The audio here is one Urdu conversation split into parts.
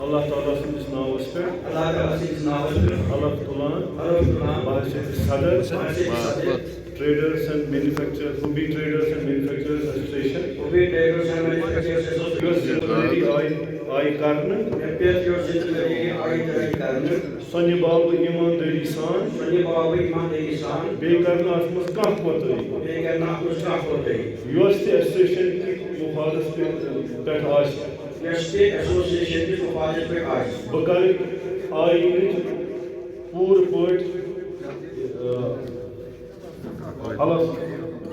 Allah Teala siz navıştır. Allah tulan. Sadar. Traders and Manufacturers, Ubi Traders and Manufacturers Association. Ubi Traders and Manufacturers Association. Ay karnı. Yapıyor gözleri ay karnı. Sani bağlı imandari san. Sani bağlı imandari san. Bey karnı atmaz kalk batayı. Bey karnı atmaz kalk batayı. University Association ki muhalif pek ağaç. University Association ki muhalif pek ağaç. Bakar ayını pur purt Allah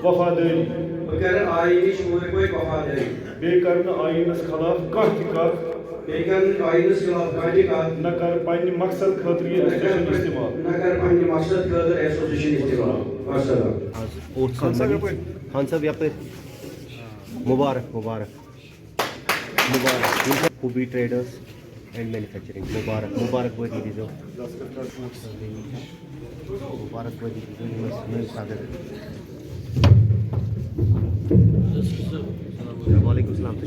vafadari. Bakar ayını pur purt vafadari. Bey karnı ayınız kalaf kahtikaf. Bekan ayınız khilaf kahtikaf. Nakar pani maksad khatri association istimal. Nakar pani maksad khatri association istimal. Maşallah. Hansab yapar. Mubarak. Ubi Traders and Manufacturing. Mubarak badi dizo. Mubarak badi dizo. Sagar. Walaikum salam. To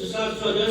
2014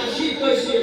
80%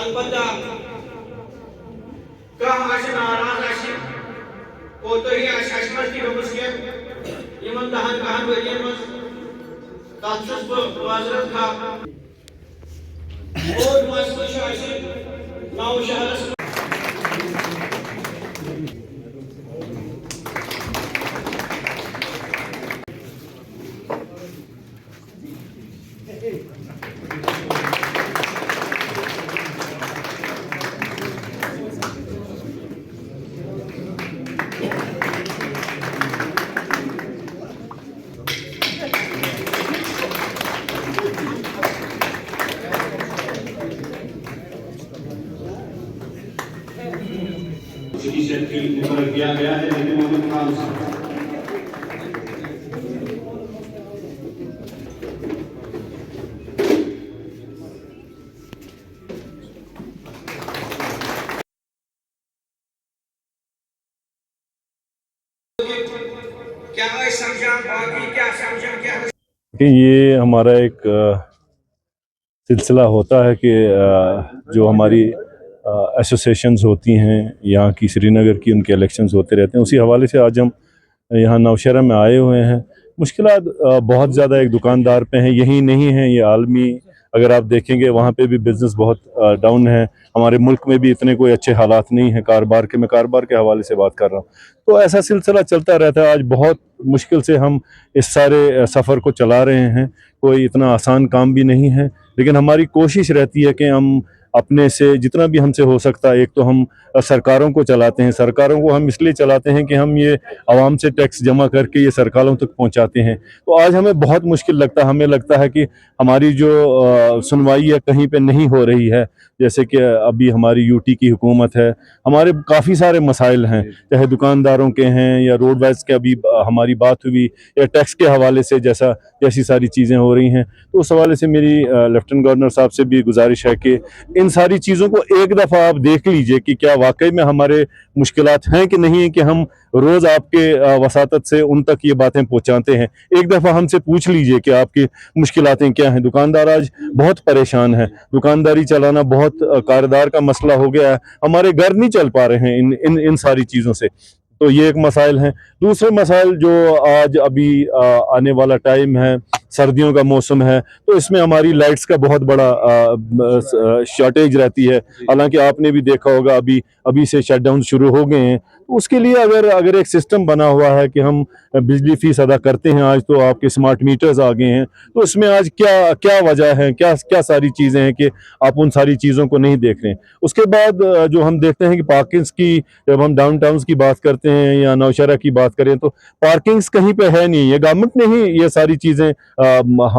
البتہ کانٛہہ ناراض آسہِ کوتاہی آسہِ اَسہِ منٛز تہِ گٔمٕژ کینٛہہ یِمن 10 ؤرین منٛز تتھ چھُس بہٕ معذرت خواہ بوٚڑ مسلہٕ چھُ اَسہِ نوشہرس سٹی سے مقرر کیا گیا ہے لیکن محمد خان صاحب کیا سمجھا باقی کیا سمجھا کیا کہ یہ ہمارا ایک سلسلہ ہوتا ہے کہ جو ہماری ایسوسیشنز ہوتی ہیں یہاں کی سری نگر کی ان کے الیکشنز ہوتے رہتے ہیں، اسی حوالے سے آج ہم یہاں نوشہرہ میں آئے ہوئے ہیں۔ مشکلات بہت زیادہ ایک دکاندار پہ ہیں، یہی نہیں ہیں، یہ عالمی اگر آپ دیکھیں گے وہاں پہ بھی بزنس بہت ڈاؤن ہے۔ ہمارے ملک میں بھی اتنے کوئی اچھے حالات نہیں ہیں میں کاروبار کے حوالے سے بات کر رہا ہوں، تو ایسا سلسلہ چلتا رہتا ہے۔ آج بہت مشکل سے ہم اس سارے سفر کو چلا رہے ہیں، کوئی اتنا آسان کام بھی نہیں ہے، لیکن ہماری کوشش رہتی ہے کہ ہم اپنے سے جتنا بھی ہم سے ہو سکتا ہے، ایک تو ہم سرکاروں کو چلاتے ہیں، سرکاروں کو ہم اس لیے چلاتے ہیں کہ ہم یہ عوام سے ٹیکس جمع کر کے یہ سرکاروں تک پہنچاتے ہیں۔ تو آج ہمیں بہت مشکل لگتا ہے، ہمیں لگتا ہے کہ ہماری جو سنوائی ہے کہیں پہ نہیں ہو رہی ہے، جیسے کہ ابھی ہماری یوٹی کی حکومت ہے، ہمارے کافی سارے مسائل ہیں، چاہے دکانداروں کے ہیں یا روڈ وائز کے ابھی ہماری بات ہوئی یا ٹیکس کے حوالے سے جیسی ساری چیزیں ہو رہی ہیں۔ تو اس حوالے سے میری لیفٹیننٹ گورنر صاحب سے بھی گزارش ہے کہ ان ساری چیزوں کو ایک دفعہ آپ دیکھ لیجئے کہ کیا واقعی میں ہمارے مشکلات ہیں کہ نہیں ہیں، کہ ہم روز آپ کے وساطت سے ان تک یہ باتیں پہنچاتے ہیں۔ ایک دفعہ ہم سے پوچھ لیجئے کہ آپ کی مشکلاتیں کیا ہیں۔ دکاندار آج بہت پریشان ہیں، دکانداری چلانا بہت کاردار کا مسئلہ ہو گیا ہے، ہمارے گھر نہیں چل پا رہے ہیں ان ساری چیزوں سے، تو یہ ایک مسائل ہیں۔ دوسرے مسائل جو آج ابھی آنے والا ٹائم ہے، سردیوں کا موسم ہے، تو اس میں ہماری لائٹس کا بہت بڑا شارٹیج رہتی ہے، حالانکہ آپ نے بھی دیکھا ہوگا ابھی سے شٹ ڈاؤن شروع ہو گئے ہیں۔ تو اس کے لیے اگر ایک سسٹم بنا ہوا ہے کہ ہم بجلی فیس ادا کرتے ہیں، آج تو آپ کے سمارٹ میٹرز آ گئے ہیں، تو اس میں آج کیا وجہ ہے، کیا ساری چیزیں ہیں کہ آپ ان ساری چیزوں کو نہیں دیکھ رہے ہیں۔ اس کے بعد جو ہم دیکھتے ہیں کہ پارکنگز کی، جب ہم ڈاؤن ٹاؤنز کی بات کرتے ہیں یا نوشہرہ کی بات کریں تو پارکنگز کہیں پہ ہے نہیں، یہ گورنمنٹ نے ہی یہ ساری چیزیں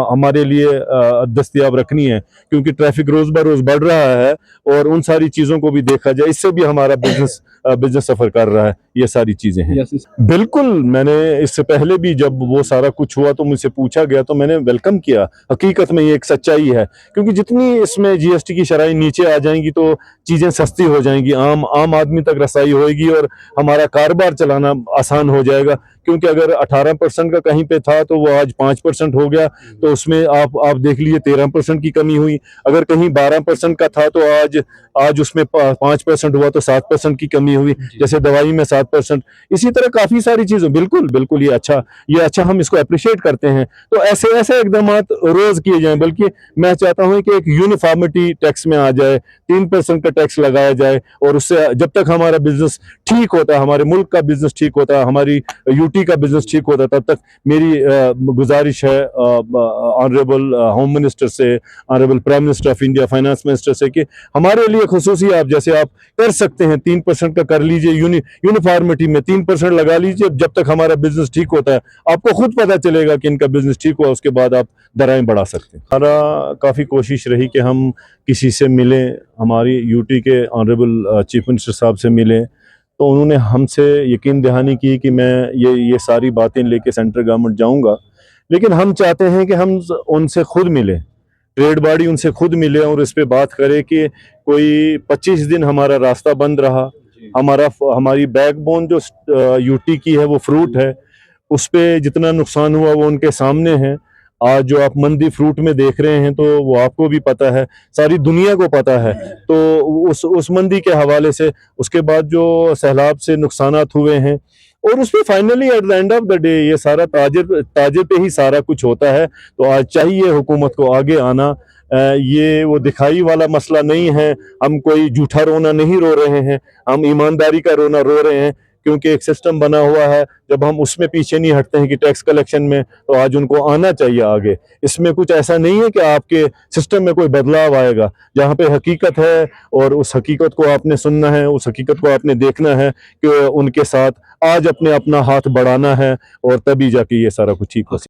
ہمارے لیے دستیاب رکھنی ہے، کیونکہ ٹریفک روز بروز بڑھ رہا ہے، اور ان ساری چیزوں کو بھی دیکھا جائے، اس سے بھی ہمارا بزنس سفر کر رہا ہے۔ یہ ساری چیزیں ہیں۔ بالکل، میں نے اس سے پہلے بھی جب وہ سارا کچھ ہوا تو مجھ سے پوچھا گیا تو میں نے ویلکم کیا۔ حقیقت میں یہ ایک سچائی ہے، کیونکہ جتنی اس میں جی ایس ٹی کی شرائح نیچے آ جائیں گی تو چیزیں سستی ہو جائیں گی، عام آدمی تک رسائی ہوئے گی اور ہمارا کاروبار چلانا آسان ہو جائے گا۔ کیونکہ اگر 18% کا کہیں پہ تھا تو وہ آج 5% ہو گیا، تو اس میں آپ دیکھ لیجیے 13% کی کمی ہوئی۔ اگر کہیں 12% کا تھا تو آج اس میں 5% ہوا تو 7% کی کمی ہوئی، جیسے دوائی میں 7%۔ اسی طرح کافی ساری چیزیں، بالکل یہ اچھا ہم اس کو اپریشیٹ کرتے ہیں۔ تو ایسے اقدامات روز کیے جائیں، بلکہ میں چاہتا ہوں کہ ایک یونیفارمٹی ٹیکس میں آ جائے، 3% کا ٹیکس لگایا جائے، اور اس سے جب تک ہمارا بزنس ٹھیک ہوتا ہے، ہمارے ملک کا بزنس ٹھیک ہوتا ہے، ہماری یوٹی کا بزنس ٹھیک ہوتا ہے، تب تک میری گزارش ہے آنریبل ہوم منسٹر سے، honourable prime minister of India, finance minister سے، کہ ہمارے لیے خصوصی آپ جیسے آپ کر سکتے ہیں 3% کا کر لیجئے، یونیفارمٹی میں 3% لگا لیجئے، جب تک ہمارا بزنس ٹھیک ہوتا ہے۔ آپ کو خود پتہ چلے گا کہ ان کا بزنس ٹھیک ہوا، اس کے بعد آپ درائیں بڑھا سکتے ہیں۔ ہمارا کافی کوشش رہی کہ ہم کسی سے ملیں، ہماری یوٹی کے آنریبل چیف منسٹر صاحب سے ملیں، تو انہوں نے ہم سے یقین دہانی کی کہ میں یہ ساری باتیں لے کے سینٹرل گورنمنٹ جاؤں گا، لیکن ہم چاہتے ہیں کہ ہم ان سے خود ملیں، ٹریڈ باڈی ان سے خود ملے اور اس پہ بات کرے کہ کوئی 25 دن ہمارا راستہ بند رہا، ہماری بیک بون جو یوٹی کی ہے وہ فروٹ ہے، اس پہ جتنا نقصان ہوا وہ ان کے سامنے ہے۔ آج جو آپ مندی فروٹ میں دیکھ رہے ہیں تو وہ آپ کو بھی پتہ ہے، ساری دنیا کو پتہ ہے. تو اس مندی کے حوالے سے اس کے بعد جو سیلاب سے نقصانات ہوئے ہیں، اور اس پہ finally at the end of the day یہ سارا تاجر پہ ہی سارا کچھ ہوتا ہے. تو آج چاہیے حکومت کو آگے آنا. یہ وہ دکھائی والا مسئلہ نہیں ہے، ہم کوئی جھوٹا رونا نہیں رو رہے ہیں، ہم ایمانداری کا رونا رو رہے ہیں، کیونکہ ایک سسٹم بنا ہوا ہے. جب ہم اس میں پیچھے نہیں ہٹتے ہیں کہ ٹیکس کلیکشن میں، تو آج ان کو آنا چاہیے آگے. اس میں کچھ ایسا نہیں ہے کہ آپ کے سسٹم میں کوئی بدلاؤ آئے گا. جہاں پہ حقیقت ہے اور اس حقیقت کو آپ نے سننا ہے، اس حقیقت کو آپ نے دیکھنا ہے کہ ان کے ساتھ آج اپنا ہاتھ بڑھانا ہے، اور تبھی جا کے یہ سارا کچھ ٹھیک ہو سکتا ہے.